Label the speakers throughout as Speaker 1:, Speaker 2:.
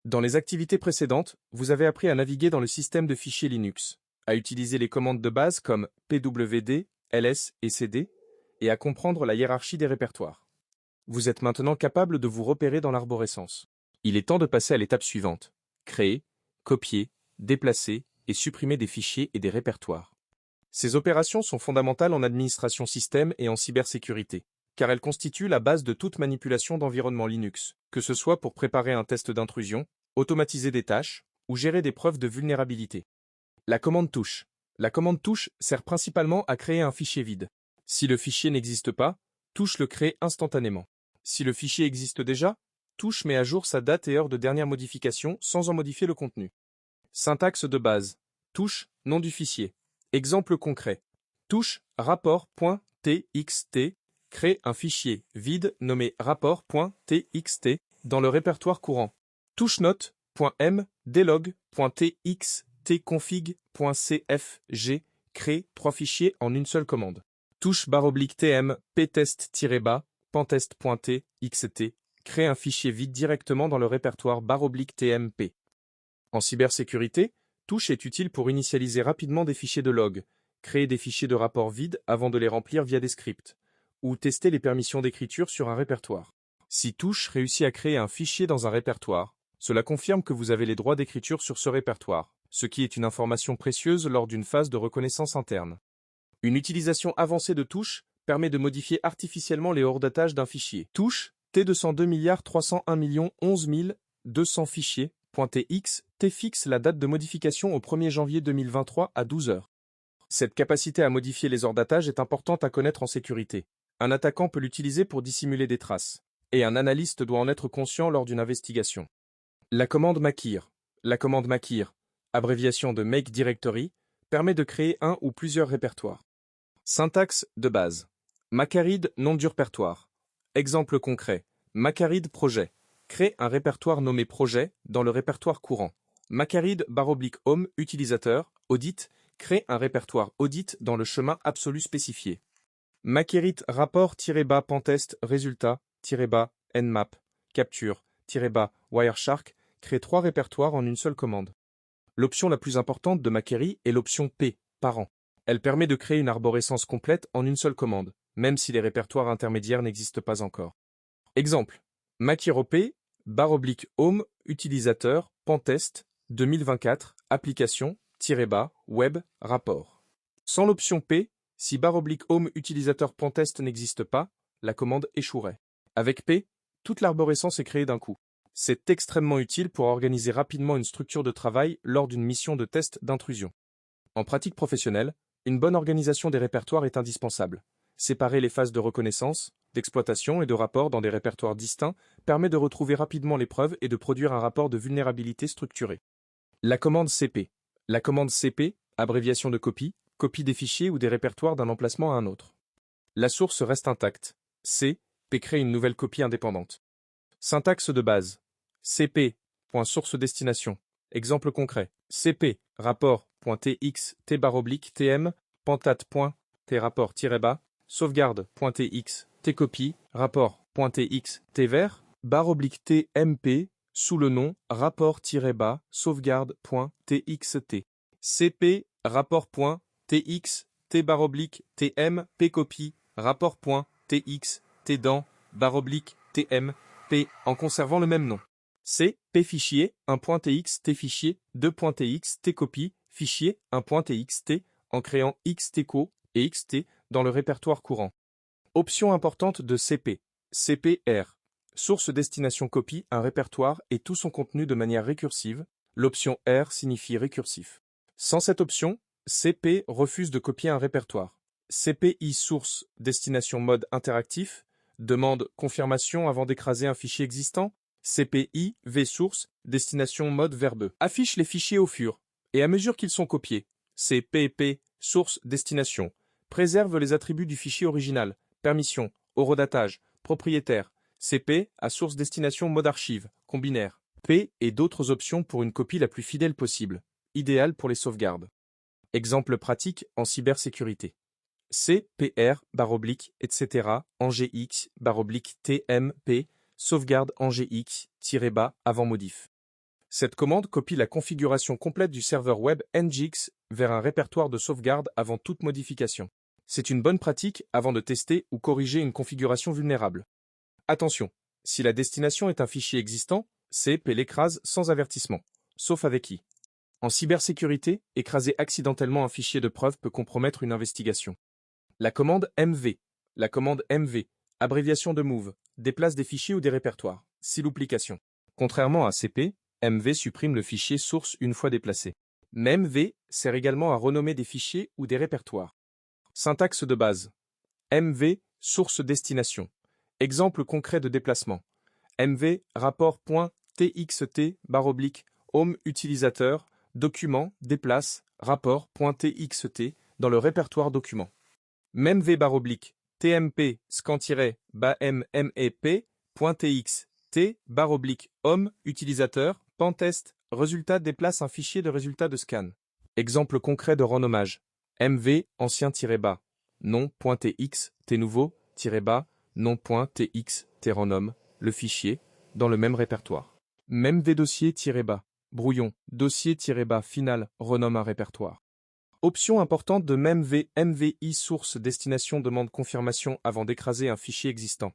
Speaker 1: Dans les activités précédentes, vous avez appris à naviguer dans le système de fichiers Linux, à utiliser les commandes de base comme pwd, ls et cd, et à comprendre la hiérarchie des répertoires. Vous êtes maintenant capable de vous repérer dans l'arborescence. Il est temps de passer à l'étape suivante: créer, copier, déplacer et supprimer des fichiers et des répertoires. Ces opérations sont fondamentales en administration système et en cybersécurité, car elles constituent la base de toute manipulation d'environnement Linux, que ce soit pour préparer un test d'intrusion, automatiser des tâches ou gérer des preuves de vulnérabilité. La commande touche. La commande touche sert principalement à créer un fichier vide. Si le fichier n'existe pas, touche le crée instantanément. Si le fichier existe déjà, touche met à jour sa date et heure de dernière modification sans en modifier le contenu. Syntaxe de base. Touche, nom du fichier. Exemple concret. Touche rapport.txt crée un fichier vide nommé rapport.txt dans le répertoire courant. Touche note.m dlog.txt.config.cfg crée 3 fichiers en une seule commande. Touche /tm ptest-bas pentest.txt crée un fichier vide directement dans le répertoire /tmp. En cybersécurité, touche est utile pour initialiser rapidement des fichiers de log, créer des fichiers de rapport vides avant de les remplir via des scripts, ou tester les permissions d'écriture sur un répertoire. Si touche réussit à créer un fichier dans un répertoire, cela confirme que vous avez les droits d'écriture sur ce répertoire, ce qui est une information précieuse lors d'une phase de reconnaissance interne. Une utilisation avancée de touche permet de modifier artificiellement les hors-datages d'un fichier. Touche T202 301 011 200 fichiers.txt fixe la date de modification au 1er janvier 2023 à 12 heures. Cette capacité à modifier les hors-datages est importante à connaître en sécurité. Un attaquant peut l'utiliser pour dissimuler des traces, et un analyste doit en être conscient lors d'une investigation. La commande makir. La commande makir, abréviation de make directory, permet de créer un ou plusieurs répertoires. Syntaxe de base. Macarid nom du répertoire. Exemple concret. Macarid projet. Crée un répertoire nommé projet dans le répertoire courant. Macarid /home utilisateur audit crée un répertoire audit dans le chemin absolu spécifié. Makerit rapport-bas pentest résultat-bas nmap capture-wireshark crée 3 répertoires en une seule commande. L'option la plus importante de Makeri est l'option P, parent. Elle permet de créer une arborescence complète en une seule commande, même si les répertoires intermédiaires n'existent pas encore. Exemple. Makirop /home utilisateur pentest 2024 application-web rapport. Sans l'option P, si /home utilisateur pentest n'existe pas, la commande échouerait. Avec P, toute l'arborescence est créée d'un coup. C'est extrêmement utile pour organiser rapidement une structure de travail lors d'une mission de test d'intrusion. En pratique professionnelle, une bonne organisation des répertoires est indispensable. Séparer les phases de reconnaissance, d'exploitation et de rapport dans des répertoires distincts permet de retrouver rapidement les preuves et de produire un rapport de vulnérabilité structuré. La commande cp. La commande cp, abréviation de copie, copie des fichiers ou des répertoires d'un emplacement à un autre. La source reste intacte. C, P crée une nouvelle copie indépendante. Syntaxe de base. cp, source destination. Exemple concret. cp, rapport.txt/tm, pentat.trapport-bas, sauvegarde.tx, tcopie, rapport.txt vers, /tmp, sous le nom rapport-bas, sauvegarde.txt. cp, rapport.txt/tm, pcopie, rapport.txt dans, /tm, p en conservant le même nom. C, p fichier, 1.txt fichier, 2.txt copie, fichier, 1.txt, en créant xtco et xt dans le répertoire courant. Option importante de cp. cpr. Source destination copie un répertoire et tout son contenu de manière récursive. L'option R signifie récursif. Sans cette option, cp refuse de copier un répertoire. cpi source destination mode interactif demande confirmation avant d'écraser un fichier existant. CPI vsource destination mode verbeux affiche les fichiers au fur et à mesure qu'ils sont copiés. CPP source destination préserve les attributs du fichier original, permission, horodatage, propriétaire. CP à source destination mode archive, combinaire. P et d'autres options pour une copie la plus fidèle possible, idéale pour les sauvegardes. Exemple pratique en cybersécurité. CPR etc. angx tmp sauvegarde angx avant modif. Cette commande copie la configuration complète du serveur web NGX vers un répertoire de sauvegarde avant toute modification. C'est une bonne pratique avant de tester ou corriger une configuration vulnérable. Attention, si la destination est un fichier existant, CP l'écrase sans avertissement, sauf avec I. En cybersécurité, écraser accidentellement un fichier de preuve peut compromettre une investigation. La commande MV. La commande MV, abréviation de move, déplace des fichiers ou des répertoires, duplication. Contrairement à CP, MV supprime le fichier source une fois déplacé. Mais MV sert également à renommer des fichiers ou des répertoires. Syntaxe de base. MV, source destination. Exemple concret de déplacement. MV, rapport.txt, home utilisateur, document, déplace, rapport.txt dans le répertoire document. MV tmp, scan-mep.txt, home utilisateur, pentest, résultat déplace un fichier de résultat de scan. Exemple concret de renommage. MV, ancien-bas, nom.txt, nouveau, nom.txt, renomme, le fichier, dans le même répertoire. MV dossier-bas, brouillon, dossier-bas final, renomme un répertoire. Option importante de MV, MVI source destination demande confirmation avant d'écraser un fichier existant.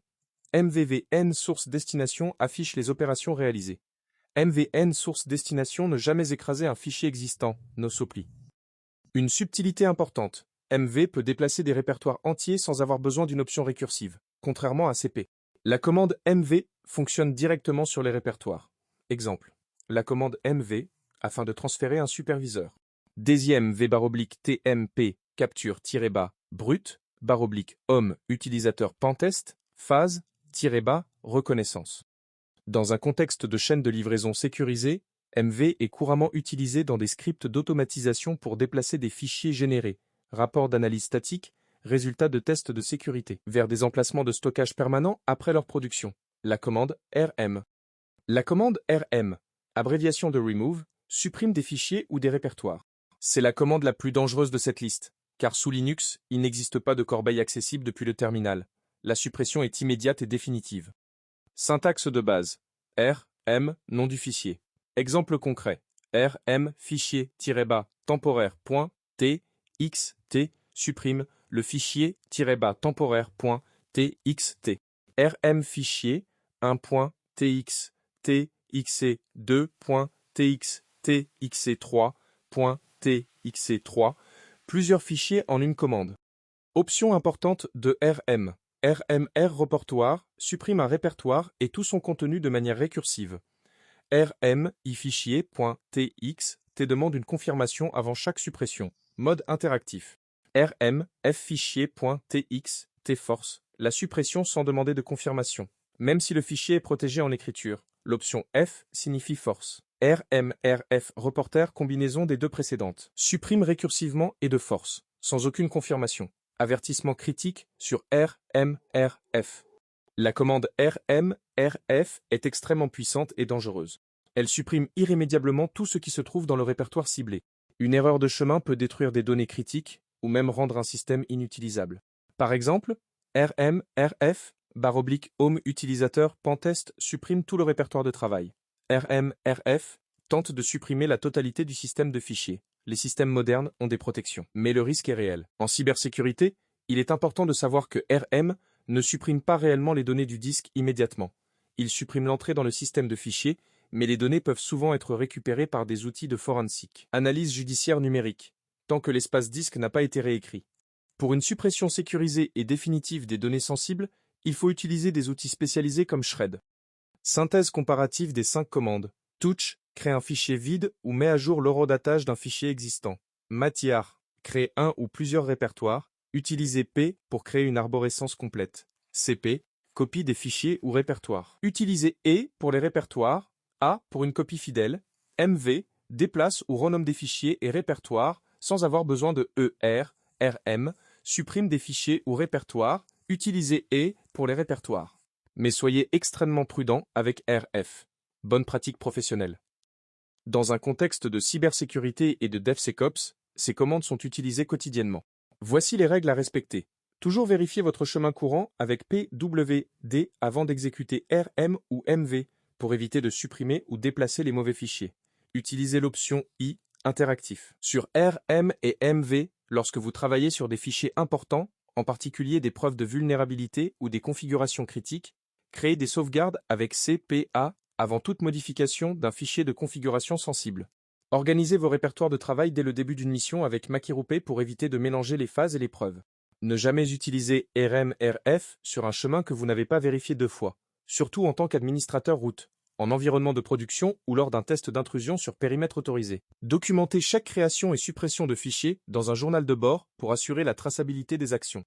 Speaker 1: MVVN source destination affiche les opérations réalisées. MVN source destination ne jamais écraser un fichier existant, no suppli. Une subtilité importante. MV peut déplacer des répertoires entiers sans avoir besoin d'une option récursive, contrairement à CP. La commande MV fonctionne directement sur les répertoires. Exemple, la commande MV afin de transférer un superviseur. Deuxième v/tmp capture-bas brut /homme utilisateur pentest phase-bas reconnaissance. Dans un contexte de chaîne de livraison sécurisée, MV est couramment utilisé dans des scripts d'automatisation pour déplacer des fichiers générés, rapports d'analyse statique, résultats de tests de sécurité, vers des emplacements de stockage permanents après leur production. La commande RM. La commande RM, abréviation de remove, supprime des fichiers ou des répertoires. C'est la commande la plus dangereuse de cette liste, car sous Linux, il n'existe pas de corbeille accessible depuis le terminal. La suppression est immédiate et définitive. Syntaxe de base. RM, nom du fichier. Exemple concret. RM fichier-bas temporaire.txt supprime le fichier-bas temporaire.txt. RM fichier 1.txt xe2.txt xe3.txt3 plusieurs fichiers en une commande. Option importante de RM. RMR repertoire supprime un répertoire et tout son contenu de manière récursive. RM ifichier.txt demande une confirmation avant chaque suppression. Mode interactif. RM ffichier.txt force la suppression sans demander de confirmation. Même si le fichier est protégé en écriture, l'option F signifie force. RMRF reporter combinaison des deux précédentes. Supprime récursivement et de force, sans aucune confirmation. Avertissement critique sur RMRF. La commande RMRF est extrêmement puissante et dangereuse. Elle supprime irrémédiablement tout ce qui se trouve dans le répertoire ciblé. Une erreur de chemin peut détruire des données critiques ou même rendre un système inutilisable. Par exemple, RMRF /home utilisateur pentest supprime tout le répertoire de travail. RMRF tente de supprimer la totalité du système de fichiers. Les systèmes modernes ont des protections, mais le risque est réel. En cybersécurité, il est important de savoir que RM ne supprime pas réellement les données du disque immédiatement. Il supprime l'entrée dans le système de fichiers, mais les données peuvent souvent être récupérées par des outils de forensique. Analyse judiciaire numérique, tant que l'espace disque n'a pas été réécrit. Pour une suppression sécurisée et définitive des données sensibles, il faut utiliser des outils spécialisés comme Shred. Synthèse comparative des 5 commandes. Touch crée un fichier vide ou met à jour l'horodatage d'un fichier existant. Matiar crée un ou plusieurs répertoires. Utilisez P pour créer une arborescence complète. CP copie des fichiers ou répertoires. Utilisez E pour les répertoires. A pour une copie fidèle. MV déplace ou renomme des fichiers et répertoires sans avoir besoin de ER. RM supprime des fichiers ou répertoires. Utilisez E pour les répertoires. Mais soyez extrêmement prudent avec RF. Bonne pratique professionnelle. Dans un contexte de cybersécurité et de DevSecOps, ces commandes sont utilisées quotidiennement. Voici les règles à respecter. Toujours vérifier votre chemin courant avec PWD avant d'exécuter RM ou MV pour éviter de supprimer ou déplacer les mauvais fichiers. Utilisez l'option I, interactif. Sur R, M et MV, lorsque vous travaillez sur des fichiers importants, en particulier des preuves de vulnérabilité ou des configurations critiques, créez des sauvegardes avec CPA avant toute modification d'un fichier de configuration sensible. Organisez vos répertoires de travail dès le début d'une mission avec Makirupe pour éviter de mélanger les phases et les preuves. Ne jamais utiliser RMRF sur un chemin que vous n'avez pas vérifié 2 fois, surtout en tant qu'administrateur route, en environnement de production ou lors d'un test d'intrusion sur périmètre autorisé. Documentez chaque création et suppression de fichiers dans un journal de bord pour assurer la traçabilité des actions.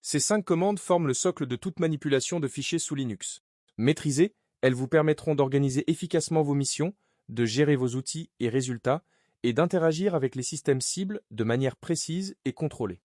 Speaker 1: Ces 5 commandes forment le socle de toute manipulation de fichiers sous Linux. Maîtrisées, elles vous permettront d'organiser efficacement vos missions, de gérer vos outils et résultats, et d'interagir avec les systèmes cibles de manière précise et contrôlée.